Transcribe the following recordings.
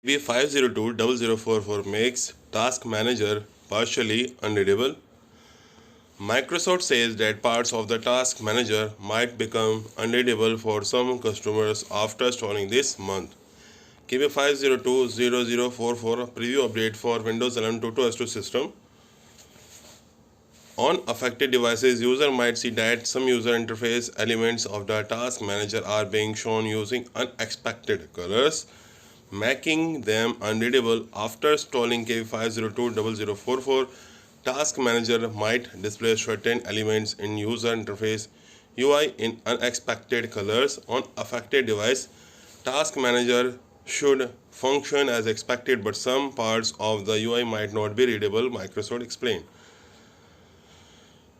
KB5020044 makes Task Manager partially unreadable. Microsoft says that parts of the Task Manager might become unreadable for some customers after installing this month. KB5020044 preview update for Windows 11 22S2 system. On affected devices, user might see that some user interface elements of the Task Manager are being shown using unexpected colors, making them unreadable. After installing KB5020044, Task Manager might display certain elements in user interface UI in unexpected colors on affected device. Task Manager should function as expected, but some parts of the UI might not be readable, Microsoft explained.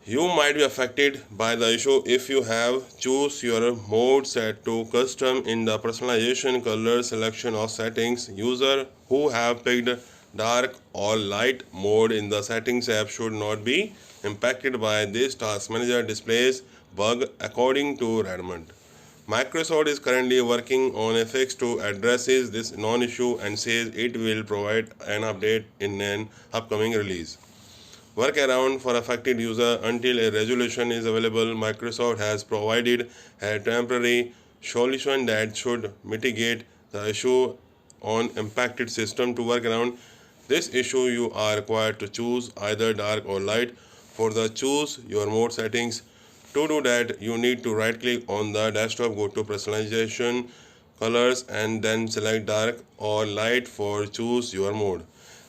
You might be affected by the issue if you have choose your mode set to custom in the personalization color selection of settings. User who have picked dark or light mode in the settings app should not be impacted by this Task Manager displays bug, according to Redmond. Microsoft is currently working on a fix to address this non-issue and says it will provide an update in an upcoming release. Workaround for affected user until a resolution is available. Microsoft has provided a temporary solution that should mitigate the issue on impacted system. To work around this issue, you are required to choose either dark or light for the choose your mode settings. To do that, you need to right click on the desktop, go to personalization, colors, and then select dark or light for choose your mode.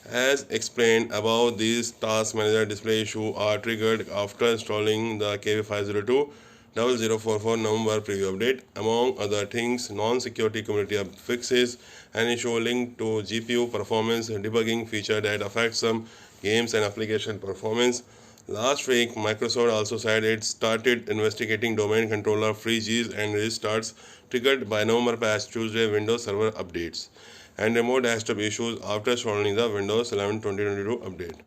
As explained above, these Task Manager display issues are triggered after installing the KB5020044 November preview update. Among other things, non-security community fixes an issue linked to GPU performance debugging feature that affects some games and application performance. Last week, Microsoft also said it started investigating domain controller freezes and restarts triggered by November patch Tuesday Windows Server updates and remote desktop issues after installing the Windows 11 2022 update.